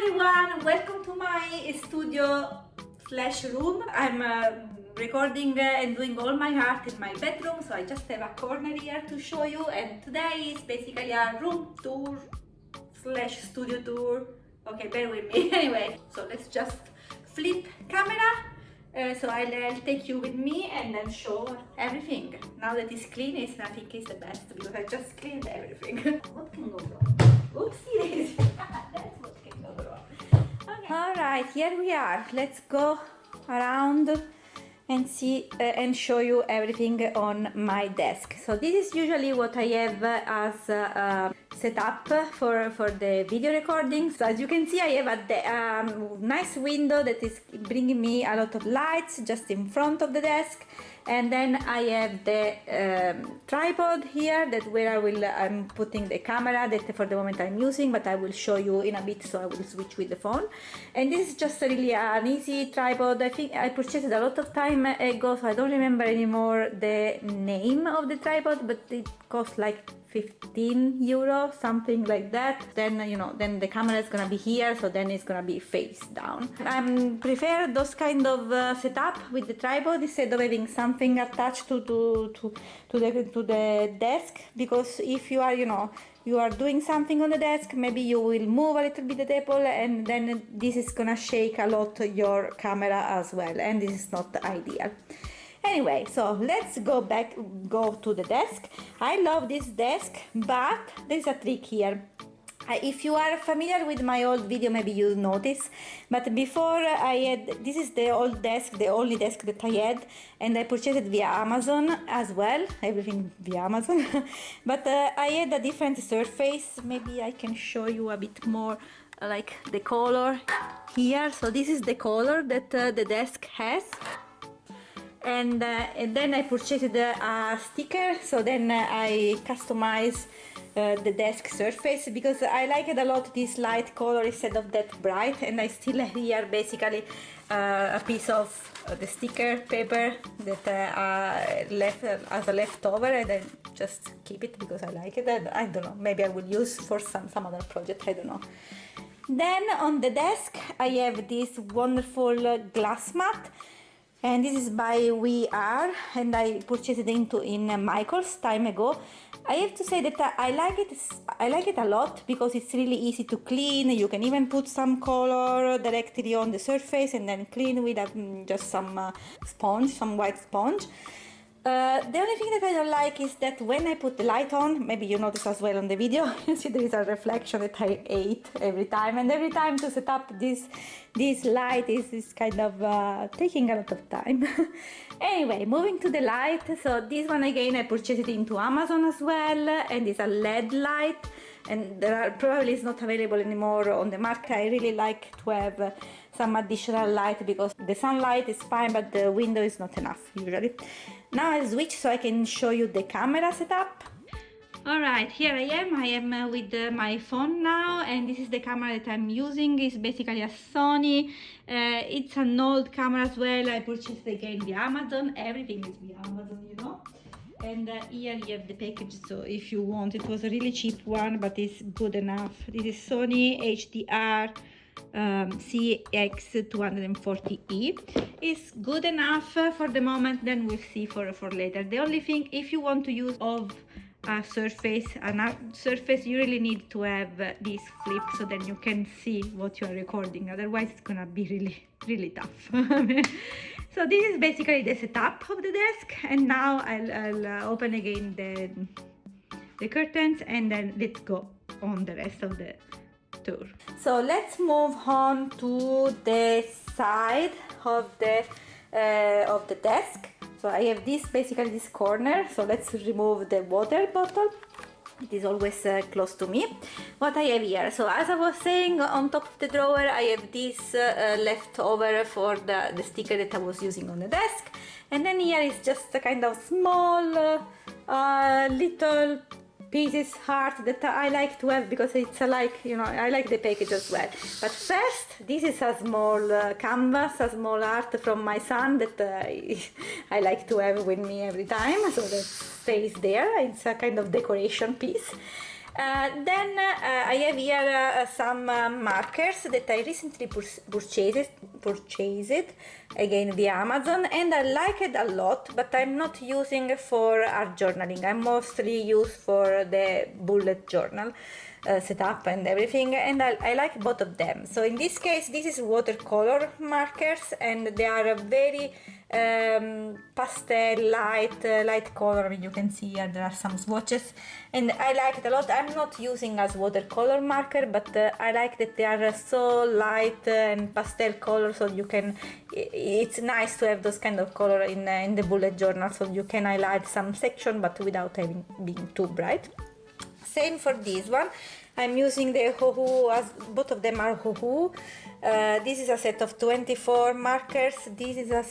everyone, welcome to my studio slash room. I'm recording and doing all my art in my bedroom, so I just have a corner here to show you, and today is basically a room tour slash studio tour. Okay, bear with me. Anyway, so let's just flip camera. So I'll take you with me and then show everything. Now that it's clean, I think it's the best because I just cleaned everything. What can go wrong? Oopsie daisy. That's what can go wrong. Okay. Alright, here we are. Let's go around and see and show you everything on my desk. So this is usually what I have as set up for the video recordings. So as you can see, I have a nice window that is bringing me a lot of lights just in front of the desk, and then I have the tripod here that where I'm putting the camera that for the moment I'm using, but I will show you in a bit, so I will switch with the phone. And this is just really an easy tripod. I think I purchased it a lot of time ago, so I don't remember anymore the name of the tripod, but it cost like 15 euro, something like that. Then then the camera is gonna be here, so then it's gonna be face down. I prefer those kind of setup with the tripod instead of having something attached to the desk, because if you are you are doing something on the desk, maybe you will move a little bit the table, and then this is gonna shake a lot your camera as well, and this is not ideal. Anyway, so let's go to the desk. I love this desk, but there's a trick here. If you are familiar with my old video, maybe you'll notice, but before this is the old desk, the only desk that I had, and I purchased it via Amazon as well, everything via Amazon. But I had a different surface. Maybe I can show you a bit more like the color here. So this is the color that the desk has. And then I purchased a sticker, so then I customize the desk surface, because I like it a lot, this light color instead of that bright. And I still have here basically a piece of the sticker paper that left as a leftover, and I just keep it because I like it, and I don't know, maybe I will use for some other project, I don't know. Then on the desk I have this wonderful glass mat. And this is by We Are, and I purchased it in Michael's time ago. I have to say that I like it a lot because it's really easy to clean. You can even put some color directly on the surface and then clean with just some sponge, some white sponge. The only thing that I don't like is that when I put the light on, maybe you notice as well on the video, you see there is a reflection that I ate every time, and every time to set up this light is kind of taking a lot of time. Anyway, moving to the light. So this one again I purchased it into Amazon as well, and it's a LED light, and probably it's not available anymore on the market. I really like to have some additional light because the sunlight is fine, but the window is not enough usually. Now I'll switch so I can show you the camera setup. Alright, here I am with my phone now, and this is the camera that I'm using. It's basically a Sony. It's an old camera as well. I purchased it again via Amazon. Everything is via Amazon, And here you have the package, so if you want, it was a really cheap one, but it's good enough. This is Sony HDR CX240E. Is good enough for the moment, then we'll see for later. The only thing, if you want to use of a surface, you really need to have this flip so then you can see what you are recording, otherwise it's gonna be really tough. So this is basically the setup of the desk, and now I'll open again the curtains, and then let's go on the rest of the tour. So let's move on to the side of the desk. So I have basically this corner, so let's remove the water bottle. It is always close to me. What I have here, so as I was saying, on top of the drawer I have this leftover for the sticker that I was using on the desk, and then here is just a kind of small little pieces heart that I like to have because it's I like the package as well. But first, this is a small canvas, a small art from my son that I like to have with me every time, so that stays there. It's a kind of decoration piece. I have here some markers that I recently purchased again via Amazon, and I like it a lot, but I'm not using for art journaling. I mostly use for the bullet journal setup and everything, and I like both of them. So in this case, this is watercolor markers, and they are a very pastel light color. I mean, you can see here there are some swatches, and I like it a lot. I'm not using as watercolor marker, but I like that they are so light and pastel color, so you can, it's nice to have those kind of color in the bullet journal, so you can highlight some section but without having being too bright. Same for this one. I'm using the Ohu, as both of them are Ohu. This is a set of 24 markers. This is a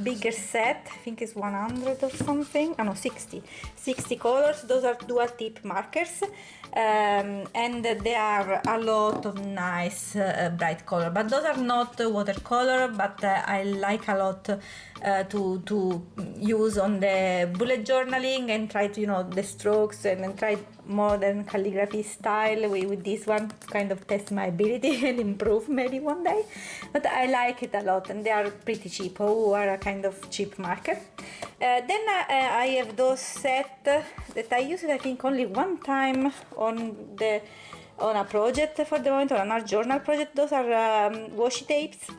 bigger set, I think it's 100 or something. Oh no, 60 colors. Those are dual tip markers, and they are a lot of nice bright color, but those are not watercolor, but I like a lot to use on the bullet journaling and try to, you know, the strokes, and then try modern calligraphy style with this one to kind of test my ability and improve maybe one day. But I like it a lot, and they are pretty cheap. Oh, are a kind of cheap marker. Then I have those set that I used, I think, only one time on a project for the moment, on an art journal project. Those are washi tapes,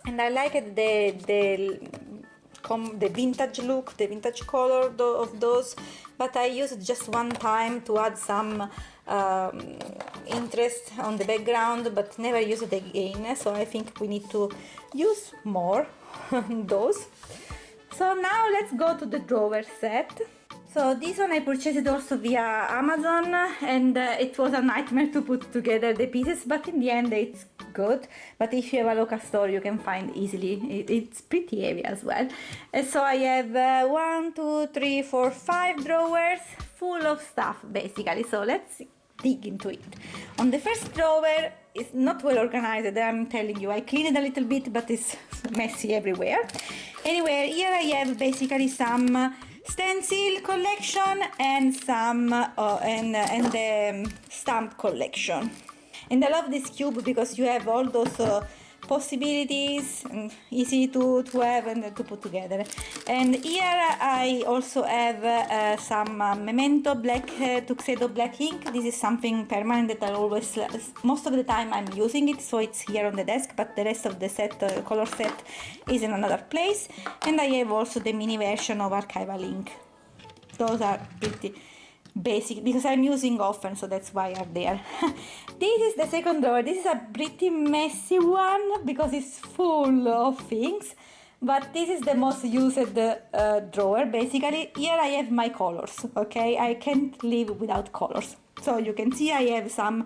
and I like it, the vintage look, the vintage color of those, but I used it just one time to add some interest on the background, but never use it again, so I think we need to use more those. So now let's go to the drawer set. So this one I purchased also via Amazon, and it was a nightmare to put together the pieces, but in the end it's good. But if you have a local store, you can find easily. It's pretty heavy as well. And so I have 1, 2, 3, 4, 5 drawers full of stuff basically. So let's dig into it. On the first drawer, it's not well organized, I'm telling you. I cleaned it a little bit, but it's messy everywhere. Anyway, here I have basically some stencil collection and some and the stamp collection. And I love this cube because you have all those possibilities, and easy to have and to put together. And here I also have some Memento black Tuxedo black ink. This is something permanent that I always, most of the time I'm using it, so it's here on the desk, but the rest of the set, color set, is in another place. And I have also the mini version of Archival ink. Those are pretty basic because I'm using often, so that's why I'm there. This is the second drawer. This is a pretty messy one because it's full of things, but this is the most used drawer basically. Here I have my colors, okay? I can't live without colors. So you can see I have some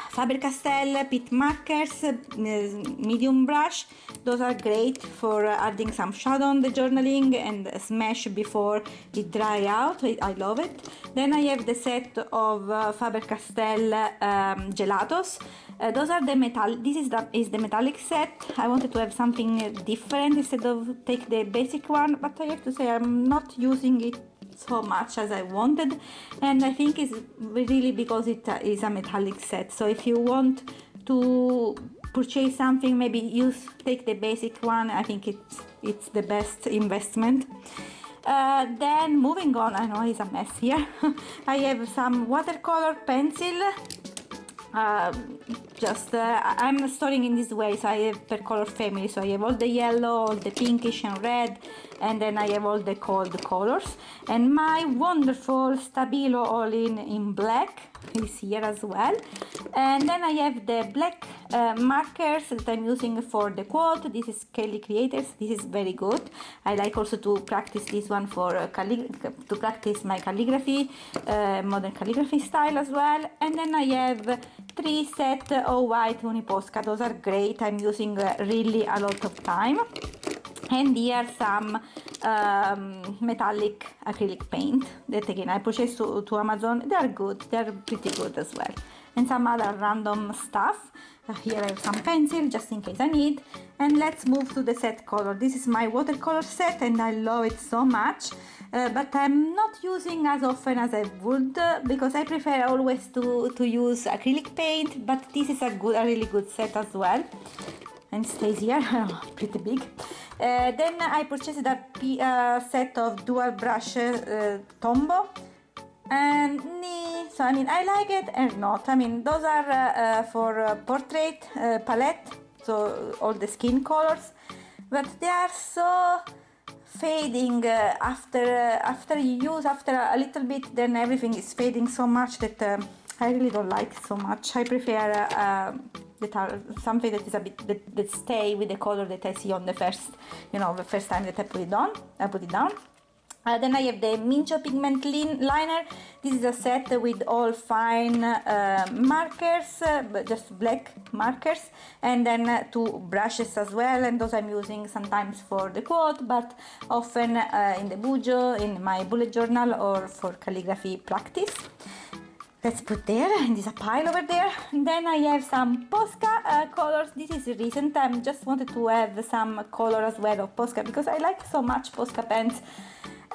Faber-Castell Pitt markers, medium brush. Those are great for adding some shadow on the journaling and smash before it dry out. I love it. Then I have the set of Faber-Castell gelatos. Those are the metal. This is the metallic set. I wanted to have something different instead of take the basic one, but I have to say I'm not using it so much as I wanted, and I think it's really because it is a metallic set. So if you want to purchase something, maybe take the basic one. I think it's the best investment. Then moving on, I know it's a mess here. I have some watercolor pencil. I'm storing in this way, so I have per color family, so I have all the yellow, all the pinkish and red, and then I have all the cold colors. And my wonderful Stabilo all-in in black is here as well. And then I have the black markers that I'm using for the quote. This is Kelly Creators. This is very good. I like also to practice this one for to practice my calligraphy, modern calligraphy style as well. And then I have 3 sets of white Uniposca. Those are great. I'm using really a lot of time. And here some metallic acrylic paint that again I purchased to Amazon. They are good, they are pretty good as well. And some other random stuff. Here I have some pencil just in case I need. And let's move to the set color. This is my watercolor set and I love it so much. But I'm not using as often as I would because I prefer always to use acrylic paint, but this is a really good set as well. And stays here, pretty big. Then I purchased a set of dual brush Tombow. And so I mean I like it and not. I mean those are for portrait palette, so all the skin colors, but they are so fading after you use after a little bit, then everything is fading so much that I really don't like it so much. I prefer something that is a bit that stay with the color that I see on the first time that I put it down. Then I have the Mincho pigment liner. This is a set with all fine markers, but just black markers, and then 2 brushes as well, and those I'm using sometimes for the quote, but often in the Bujo, in my bullet journal, or for calligraphy practice. Let's put there, and there's a pile over there. And then I have some Posca colors. This is recent. I just wanted to have some color as well of Posca because I like so much Posca pens.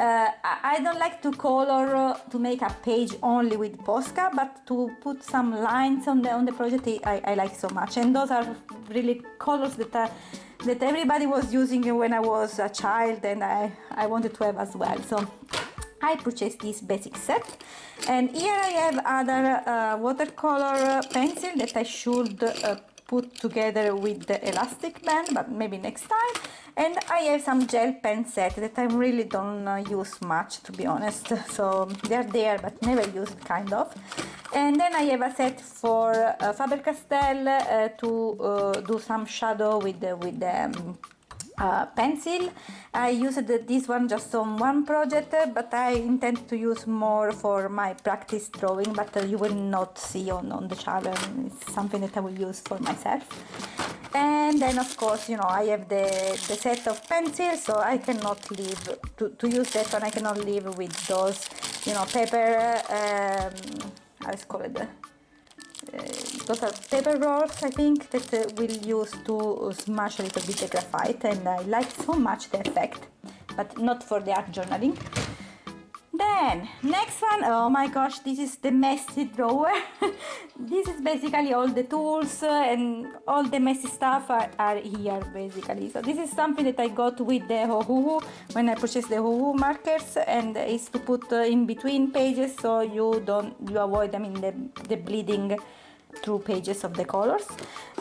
I don't like to color to make a page only with Posca, but to put some lines on the project I like so much. And those are really colors that everybody was using when I was a child, and I wanted to have as well. So I purchased this basic set, and here I have other watercolor pencil that I should put together with the elastic band, but maybe next time. And I have some gel pen set that I really don't use much, to be honest. So they're there, but never used, kind of. And then I have a set for Faber-Castell to do some shadow with the pencil. I used this one just on one project, but I intend to use more for my practice drawing, but you will not see on the channel. It's something that I will use for myself. And then of course, I have the set of pencils, so I cannot leave to use that one. I cannot leave with those, paper, how is it called? Those are paper rolls, I think, that we'll use to smash a little bit the graphite, and I like so much the effect, but not for the art journaling. Then, next one, oh my gosh, this is the messy drawer. This is basically all the tools and all the messy stuff are here, basically. So this is something that I got with the Ohuhu when I purchased the Ohuhu markers, and it's to put in between pages so you avoid, the bleeding through pages of the colors.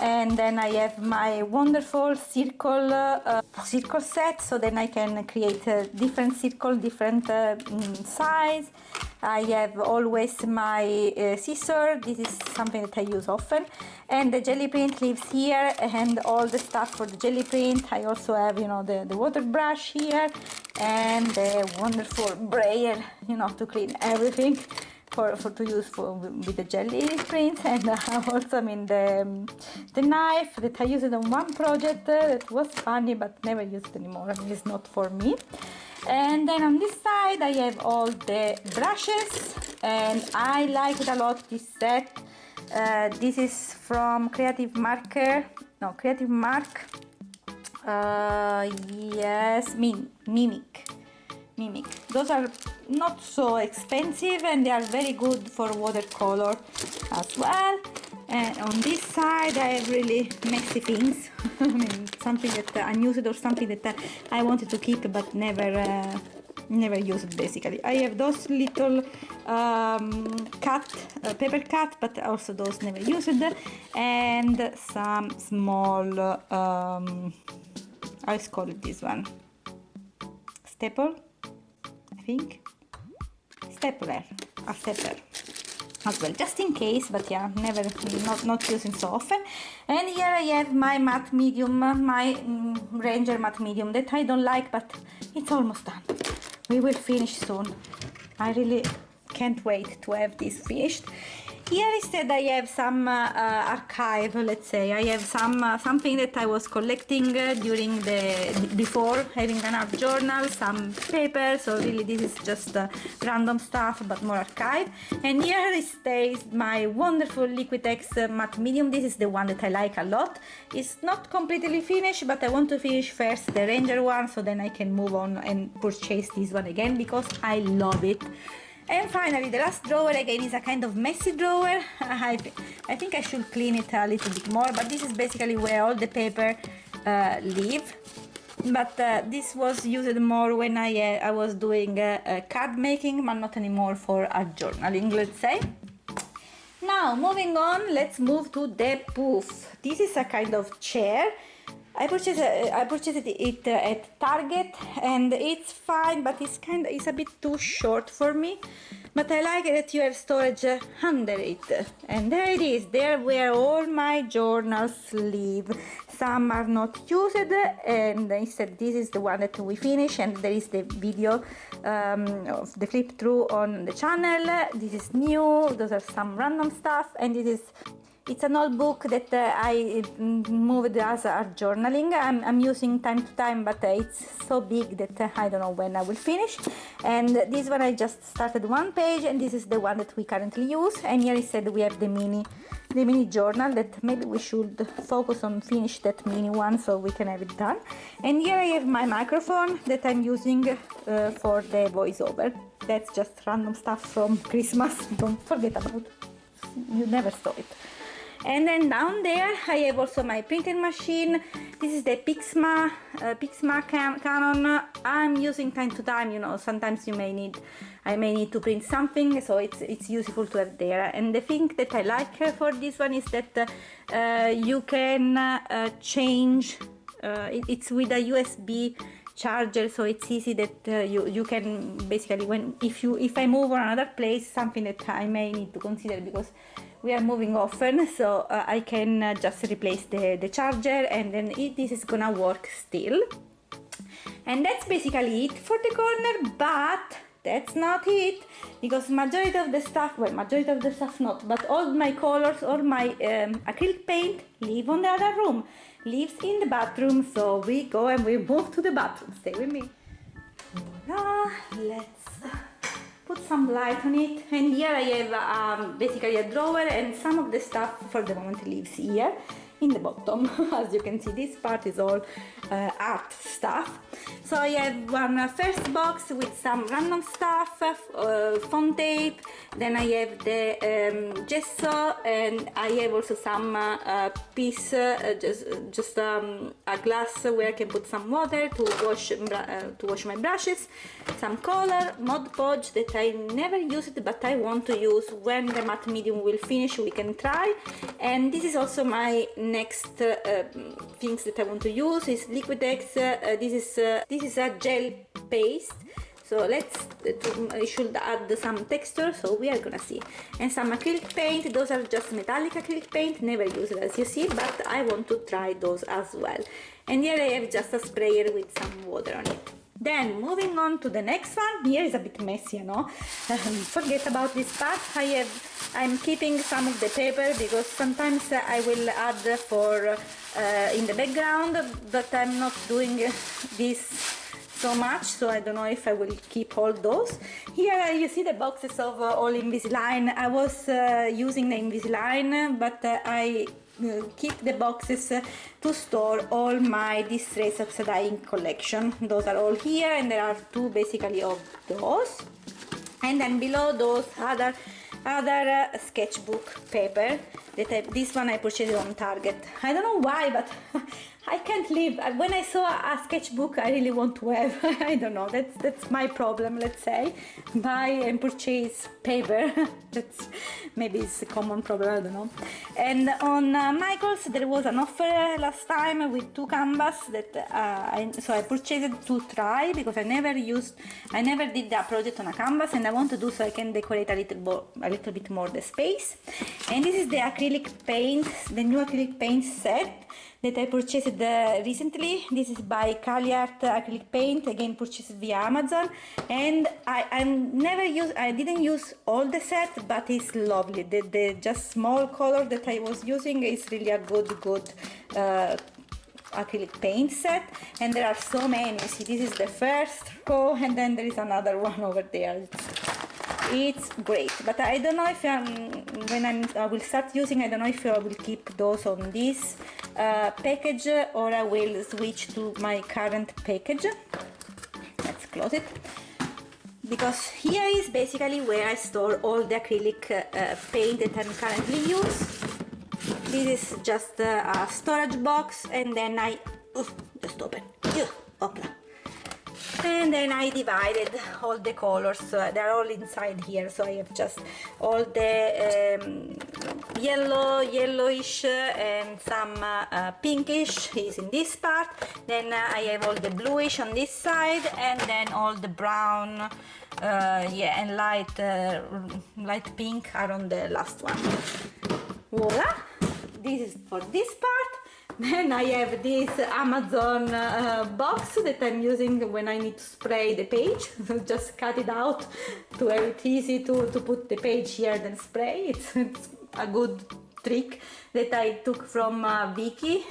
And then I have my wonderful circle set, so then I can create different circle, different size. I have always my scissor. This is something that I use often, and the jelly print lives here, and all the stuff for the jelly print. I also have the water brush here, and the wonderful brayer to clean everything to use with the jelly print. And also the knife that I used on one project that was funny but never used anymore. It's not for me. And then on this side I have all the brushes, and I like it a lot, this set. This is from Creative Mark. Yes, Mimic. Those are not so expensive, and they are very good for watercolor as well. And on this side I have really messy things. Something that unused, or something that I wanted to keep but never used, basically. I have those little paper cut, but also those never used, and some small let's call it this one, stapler as well, just in case, but yeah, not using so often. And here I have my matte medium, my Ranger matte medium that I don't like, but it's almost done. We will finish soon. I really can't wait to have this finished. Here instead I have some archive, let's say. I have something that I was collecting during before having an art journal, some papers, so really this is just random stuff but more archive. And here stays my wonderful Liquitex matte medium. This is the one that I like a lot. It's not completely finished, but I want to finish first the Ranger one, so then I can move on and purchase this one again because I love it. And finally, the last drawer again is a kind of messy drawer. I think I should clean it a little bit more, but this is basically where all the paper live. But this was used more when I was doing card making, but not anymore for art journaling, let's say. Now, moving on, let's move to the poof. This is a kind of chair. I purchased it at Target, and it's fine, but it's a bit too short for me. But I like that you have storage under it, and there it is. There where all my journals live. Some are not used, and instead this is the one that we finish, and there is the video of the flip through on the channel. This is new. Those are some random stuff, and it's a notebook that I moved as art journaling. I'm using time to time, but it's so big that I don't know when I will finish. And this one I just started one page, and this is the one that we currently use. And here instead we have the mini journal that maybe we should focus on finish that mini one so we can have it done. And here I have my microphone that I'm using for the voiceover. That's just random stuff from Christmas. Don't forget about it. You never saw it. And then down there I have also my printing machine. This is the Pixma Canon. I'm using time to time, you know, sometimes I may need to print something, so it's useful to have there. And the thing that I like for this one is that you can change, it's with a USB charger, so it's easy that you can basically, if I move on another place, something that I may need to consider because we are moving often, so I can just replace the charger, and then this is gonna work still. And that's basically it for the corner, but that's not it, because majority of the stuff not, but all my colors, all my acrylic paint live on the other room, lives in the bathroom. So we go and we move to the bathroom. Stay with me. Voila, let's put some light on it. And here I have basically a drawer, and some of the stuff for the moment lives here in the bottom. As you can see, this part is all art stuff. So I have one first box with some random stuff, foam tape, then I have the gesso, and I have also some piece, just a glass where I can put some water to wash my brushes, some color, Mod Podge that I never used but I want to use when the matte medium will finish, we can try. And this is also my next things that I want to use is Liquitex. This is a gel paste, so I should add some texture, so we are gonna see. And some acrylic paint. Those are just metallic acrylic paint, never used as you see, but I want to try those as well. And here I have just a sprayer with some water on it. Then moving on to the next one. Here is a bit messy, you know. Forget about this part. I'm keeping some of the paper because sometimes I will add for in the background, but I'm not doing this so much, so I don't know if I will keep all those. Here you see the boxes of all Invisalign. I was using the Invisalign, but I keep the boxes to store all my Distress Oxidizing collection. Those are all here, and there are two basically of those. And then below those other sketchbook paper that this one I purchased on Target. I don't know why, but I can't live. When I saw a sketchbook I really want to have, I don't know, that's my problem, let's say. Buy and purchase paper. That's maybe it's a common problem, I don't know. And on Michaels there was an offer last time with 2 canvas that so I purchased to try, because I never did the project on a canvas, and I want to do so I can decorate a little bit more the space. And this is the acrylic acrylic paint, the new acrylic paint set that I purchased recently. This is by Caliart acrylic paint, again purchased via Amazon, and I didn't use all the set, but it's lovely. The just small color that I was using is really a good acrylic paint set, and there are so many. You see, this is the first row, and then there is another one over there. It's great, but I don't know if I will start using, I don't know if I will keep those on this package or I will switch to my current package. Let's close it, because here is basically where I store all the acrylic paint that I'm currently using. This is just a storage box, and then just open. Opla. And then I divided all the colors, they're all inside here, so I have just all the yellowish and some pinkish is in this part, then I have all the bluish on this side, and then all the brown and light pink are on the last one. Voila, this is for this part. Then I have this Amazon box that I'm using when I need to spray the page. Just cut it out to have it easy to put the page here then spray. It's a good trick that I took from Vicky.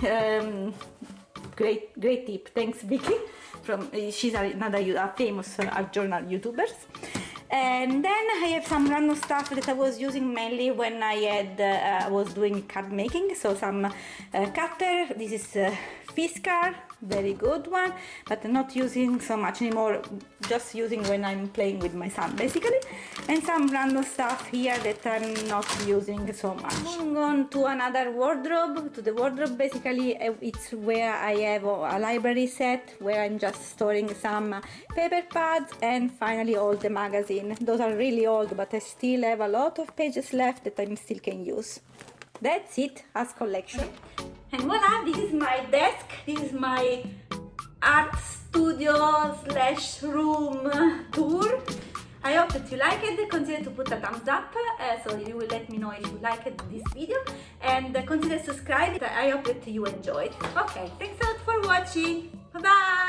Great tip, thanks Vicky. She's another famous art journal YouTuber. And then I have some random stuff that I was using mainly when I was doing card making. So some cutter. This is Fiskar, very good one, but not using so much anymore, just using when I'm playing with my son basically. And some random stuff here that I'm not using so much. Moving on to another wardrobe, basically it's where I have a library set where I'm just storing some paper pads and finally all the magazines. Those are really old, but I still have a lot of pages left that I still can use. That's it as collection. And voila, this is my desk, this is my art studio / room tour. I hope that you like it. Consider to put a thumbs up, so you will let me know if you liked this video, and consider subscribe. I hope that you enjoyed. Okay, thanks a lot for watching. Bye bye.